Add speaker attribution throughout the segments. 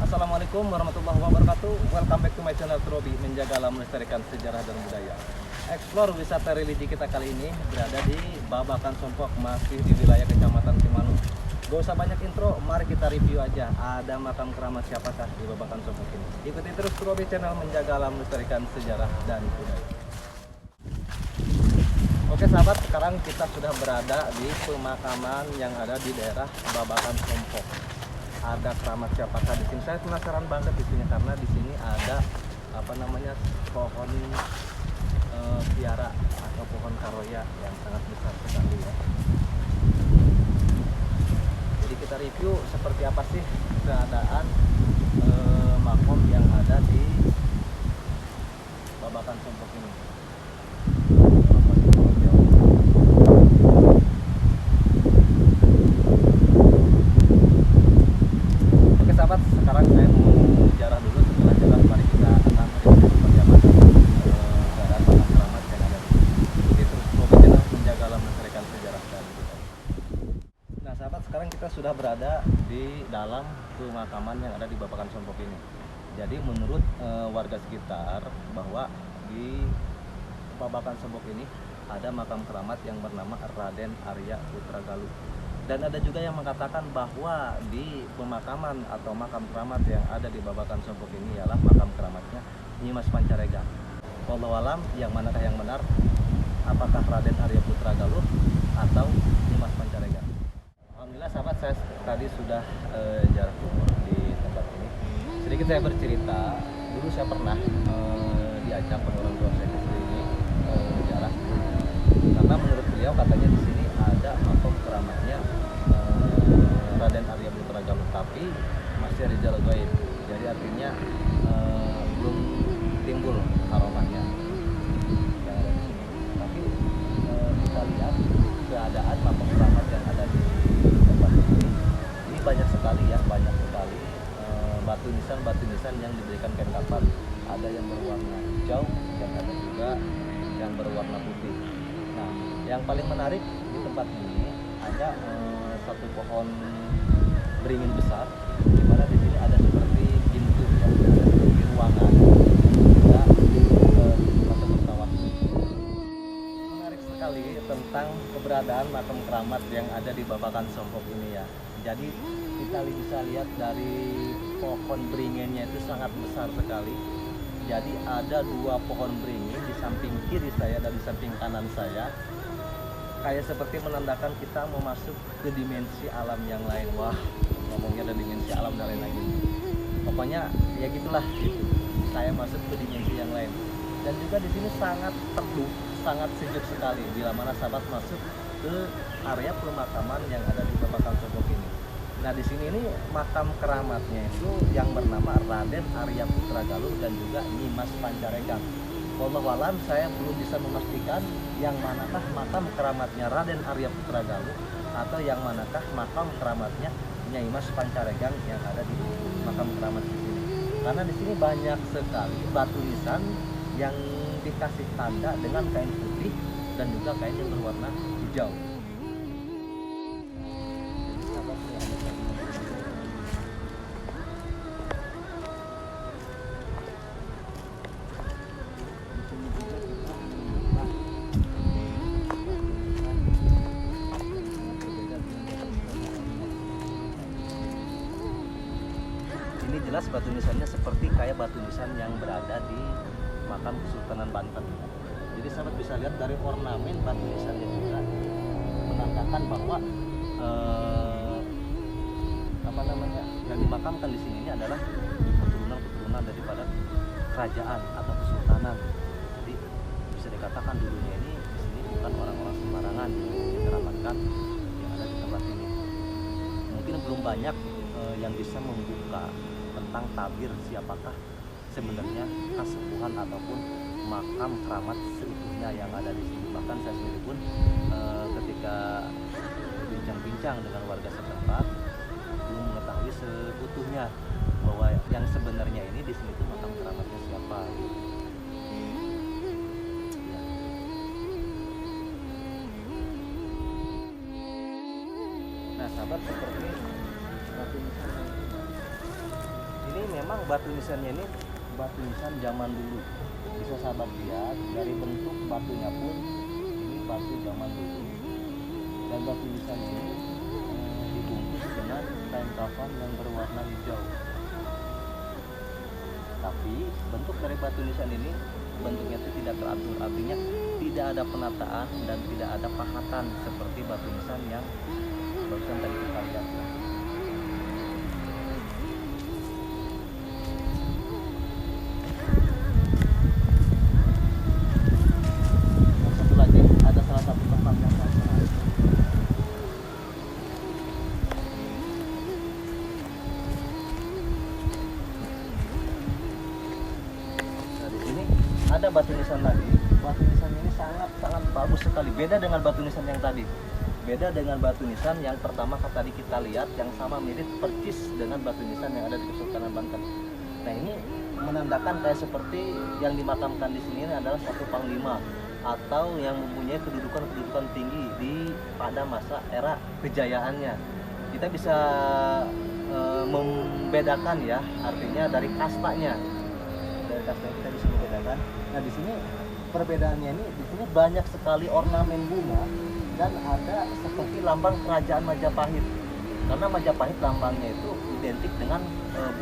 Speaker 1: Assalamualaikum warahmatullahi wabarakatuh. Welcome back to my channel Trobi, menjaga alam melestarikan sejarah dan budaya. Explore wisata religi kita kali ini berada di Babakan Sompok, masih di wilayah Kecamatan Cimanu. Gak usah banyak intro, mari kita review aja. Ada makam keramat siapakah di Babakan Sompok ini? Ikuti terus Trobi channel, menjaga alam melestarikan sejarah dan budaya. Oke sahabat, sekarang kita sudah berada di pemakaman yang ada di daerah Babakan Sompok. Ada keramat siapakah di sini? Saya penasaran banget di sini karena di sini ada pohon piara atau pohon karoya yang sangat besar sekali ya. Jadi kita review seperti apa sih keadaan makom yang ada di Babakan Sompok ini. Sekarang saya mau jarah dulu, setelah jarah mari kita akan melihat seperti apa keadaan makam keramat yang ada di sini. Jadi terus channel menjaga alam melestarikan sejarah dan budaya. Nah sahabat, sekarang kita sudah berada di dalam pemakaman yang ada di Babakan Sompok ini. Jadi menurut warga sekitar bahwa di Babakan Sompok ini ada makam keramat yang bernama Raden Arya Putra Galuh. Dan ada juga yang mengatakan bahwa di pemakaman atau makam keramat yang ada di Babakan Sompok ini ialah makam keramatnya Nyi Mas Pancaregan. Wallahu alam, yang manakah yang benar? Apakah Raden Arya Putra Galuh atau Nyi Mas Pancaregan? Alhamdulillah sahabat, saya tadi sudah jarah kubur di tempat ini. Sedikit saya bercerita, dulu saya pernah diajak oleh orang tua saya ke sini jarah. Karena menurut beliau katanya di sini ada makam keramatnya Raden Arya Putra Galuh, tapi masih rizal gaib. Jadi artinya belum timbul aromanya yang ada di sini. Tapi kita lihat keadaan makam keramat yang ada di tempat ini banyak sekali ya, banyak sekali batu nisan yang diberikan kain kafan. Ada yang berwarna hijau, yang ada juga yang berwarna putih. Nah, yang paling menarik di tempat ini ada satu pohon beringin besar, di mana di sini ada seperti pintu ya, di ruangan ada masa bertawaf. Menarik sekali tentang keberadaan makam keramat yang ada di Babakan Sompok ini ya. Jadi kita bisa lihat dari pohon beringinnya itu sangat besar sekali. Jadi ada dua pohon beringin di samping kiri saya dan di samping kanan saya. Kayak seperti menandakan kita mau masuk ke dimensi alam yang lain. Wah, ngomongnya ada dimensi alam dan lain lagi. Pokoknya ya gitulah gitu. Saya masuk ke dimensi yang lain. Dan juga di sini sangat teduh, sangat sejuk sekali bila mana sahabat masuk ke area pemakaman yang ada di Babakan Sompok ini. Nah, di sini ini makam keramatnya itu yang bernama Raden Arya Putra Galuh dan juga Nyi Mas Pancaregan. Wallahu alam, saya belum bisa memastikan yang manakah makam keramatnya Raden Arya Putra Galuh atau yang manakah makam keramatnya Nyai Mas Pancaregan yang ada di makam keramat di sini. Karena di sini banyak sekali batu nisan yang dikasih tanda dengan kain putih dan juga kain yang berwarna hijau. Ini jelas batu nisannya seperti kayak batu nisan yang berada di makam Kesultanan Banten. Jadi sahabat bisa lihat dari ornamen batu nisannya juga menandakan bahwa yang dimakamkan di sini ini adalah keturunan daripada kerajaan atau kesultanan. Jadi bisa dikatakan dulunya ini di sini bukan orang-orang sembarangan yang dikeramatkan yang ada di tempat ini. Mungkin belum banyak yang bisa membuka tentang tabir siapakah sebenarnya kasepuhan ataupun makam keramat seutuhnya yang ada di sini. Bahkan saya sendiri pun ketika berbincang-bincang dengan warga setempat belum mengetahui seutuhnya bahwa yang sebenarnya ini di sini itu makam keramatnya siapa. Nah sahabat, seperti batu nisan ini
Speaker 2: memang batu nisannya ini batu nisan zaman dulu. Bisa sahabat lihat dari bentuk batunya pun ini batu zaman dulu. Dan batu nisan ini dibungkus dengan kain kafan yang berwarna hijau. Tapi bentuk dari batu nisan ini bentuknya itu tidak teratur, artinya tidak ada penataan dan tidak ada pahatan seperti batu nisan yang barusan tadi kita lihat. Satu lagi ada salah satu tempat yang sangat menarik. Nah, di sini ada batu nisan lagi. Batu nisan ini sangat bagus sekali. Beda dengan batu nisan yang tadi. Beda dengan batu nisan yang pertama tadi kita lihat yang sama mirip percis dengan batu nisan yang ada di Kesultanan Banten. Nah, ini menandakan kayak seperti yang dimakamkan di sini adalah satu panglima atau yang mempunyai kedudukan tinggi pada masa era kejayaannya. Kita bisa membedakan ya, artinya dari kastanya. Dari kastanya kita bisa membedakan. Nah, di sini perbedaannya ini di sini banyak sekali ornamen bunga dan ada seperti lambang kerajaan Majapahit. Karena Majapahit lambangnya itu identik dengan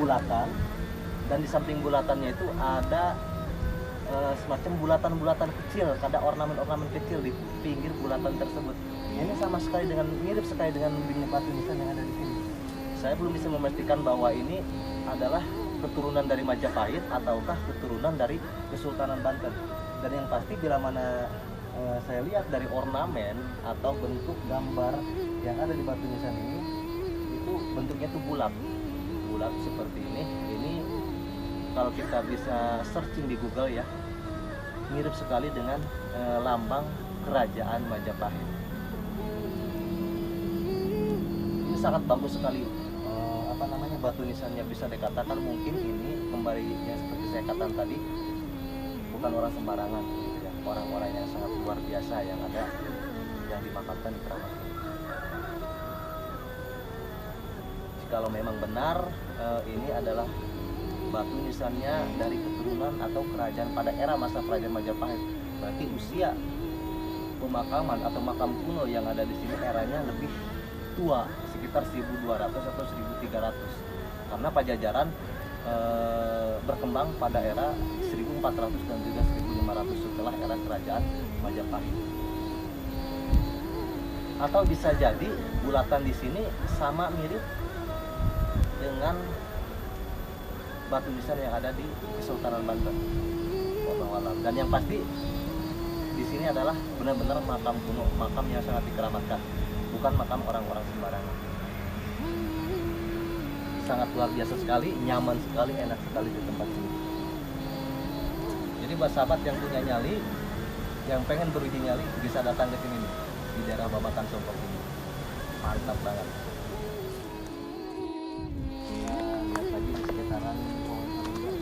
Speaker 2: bulatan, dan di samping bulatannya itu ada semacam bulatan-bulatan kecil, ada ornamen-ornamen kecil di pinggir bulatan tersebut. Ini sama sekali dengan mirip sekali dengan batu nisan yang ada di sini. Saya belum bisa memastikan bahwa ini adalah keturunan dari Majapahit ataukah keturunan dari Kesultanan Banten. Dan yang pasti bila mana saya lihat dari ornamen atau bentuk gambar yang ada di batu nisan ini, itu bentuknya itu bulat seperti ini. Ini kalau kita bisa searching di Google ya, mirip sekali dengan lambang kerajaan Majapahit. Ini sangat bagus sekali. Batu nisannya bisa dikatakan mungkin ini kembali yang seperti saya katakan tadi, bukan orang sembarangan gitu ya. Orang-orang yang sangat luar biasa yang ada yang dimakamkan di Keramat. Jikalau memang benar ini adalah batu nisannya dari keturunan atau kerajaan pada era masa kerajaan Majapahit, berarti usia pemakaman atau makam kuno yang ada di sini eranya lebih tua, sekitar 1200 atau 1300. Karena Pajajaran berkembang pada era 1400 dan juga 1500 setelah era kerajaan Majapahit. Atau bisa jadi bulatan di sini sama mirip dengan batu nisan yang ada di Kesultanan Banten. Dan yang pasti di sini adalah benar-benar makam kuno, makam yang sangat dikeramatkan, bukan makam orang-orang sembarangan. Sangat luar biasa sekali, nyaman sekali, enak sekali di tempat ini. Jadi buat sahabat yang punya nyali, yang pengen beruji nyali, bisa datang ke sini nih, di daerah Babakan Sompok ini. Mantap banget. Nah, lihat lagi di sekitaran pohon sarangga.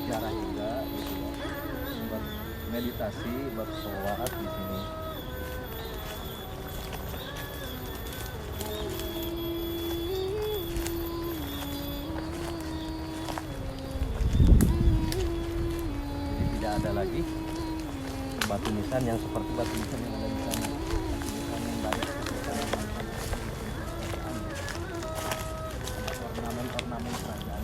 Speaker 2: Jarah juga gitu ya, buat meditasi, buat sholat di sini. Jadi tidak ada lagi batu nisan yang seperti batu nisan yang ada di sana. Batu nisan yang dari ornamen kerajaan.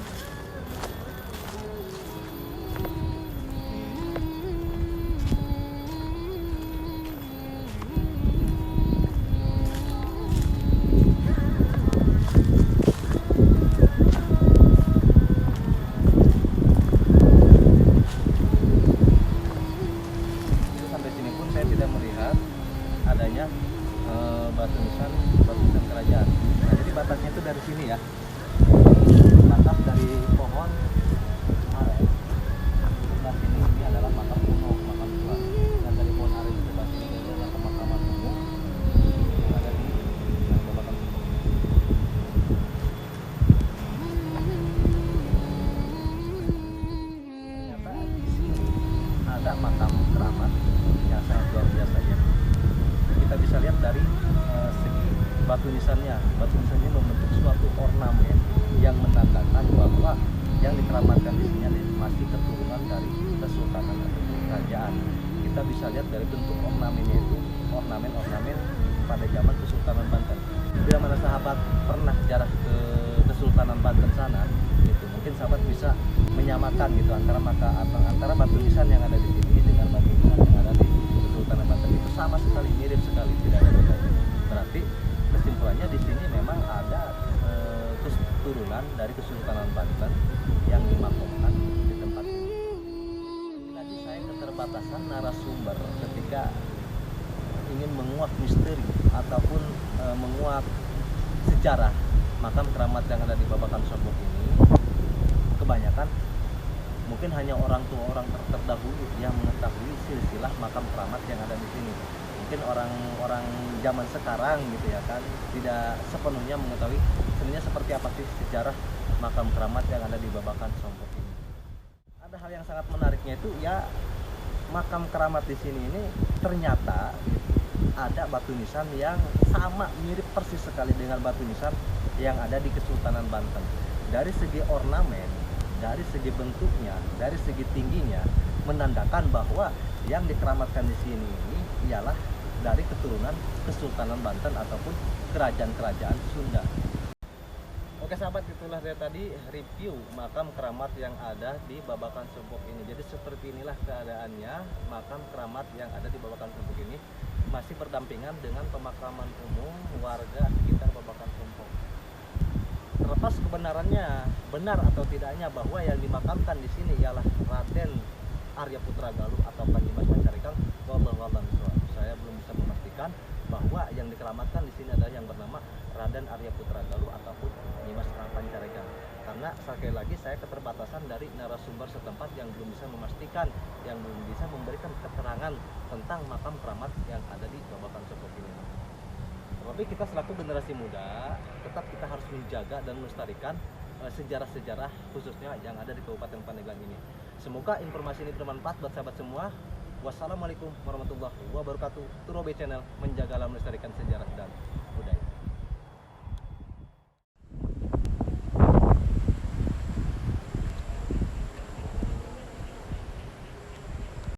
Speaker 2: Adanya batu nisan kerajaan. Nah, jadi batasnya itu dari sini ya, batas dari pohon aren sebelah sini ini adalah makam kuno, makam tua, dan dari pohon aren sebelah sini ini adalah pemakaman umum yang ada di Babakan Sompok.
Speaker 1: misalnya membentuk suatu ornamen yang menandakan bahwa yang dikeramatkan di sini masih keturunan dari kesultanan atau kerajaan. Kita bisa lihat dari bentuk ornamennya itu ornamen-ornamen pada zaman Kesultanan Banten. Bila mana sahabat pernah jarah ke Kesultanan Banten sana, gitu, mungkin sahabat bisa menyamakan gitu antara batu nisan yang ada di sini dengan batu nisan yang ada di Kesultanan Banten. Itu sama sekali, mirip sekali, tidak ada bedanya. Berarti kesimpulannya di sini memang ada keturunan dari Kesultanan Banten yang dimakamkan di tempat ini. Tadi saya keterbatasan narasumber ketika ingin menguak misteri ataupun menguak sejarah makam keramat yang ada di Babakan Sompok ini. Kebanyakan mungkin hanya orang tua orang terdahulu yang mengetahui silsilah makam keramat yang ada di sini. Mungkin orang-orang zaman sekarang gitu ya kan tidak sepenuhnya mengetahui sebenarnya seperti apa sih sejarah makam keramat yang ada di Babakan Sompok ini. Ada hal yang sangat menariknya itu ya, makam keramat di sini ini ternyata gitu, ada batu nisan yang sama mirip persis sekali dengan batu nisan yang ada di Kesultanan Banten. Dari segi ornamen, dari segi bentuknya, dari segi tingginya menandakan bahwa yang dikeramatkan di sini ini ialah dari keturunan Kesultanan Banten ataupun kerajaan-kerajaan Sunda. Oke sahabat, itulah dari tadi review makam keramat yang ada di Babakan Sompok ini. Jadi seperti inilah keadaannya makam keramat yang ada di Babakan Sompok ini, masih berdampingan dengan pemakaman umum warga sekitar Babakan Sompok. Terlepas kebenarannya benar atau tidaknya bahwa yang dimakamkan di sini ialah Raden Arya Putra Galuh atau Panjimas Pancarekang, wallahu a'lam bishawab. Saya belum bisa memastikan bahwa yang dikeramatkan di sini adalah yang bernama Raden Arya Putra Galuh ataupun Nyimas Pancarekang. Karena sekali lagi saya keterbatasan dari narasumber setempat yang belum bisa memastikan, yang belum bisa memberikan keterangan tentang makam keramat yang ada di Babakan Sompok ini. Tapi kita selaku generasi muda tetap kita harus menjaga dan melestarikan sejarah-sejarah khususnya yang ada di Kabupaten Pandeglang ini. Semoga informasi ini bermanfaat buat sahabat semua. Wassalamualaikum warahmatullahi wabarakatuh. Turobe Channel menjaga dan melestarikan sejarah dan budaya.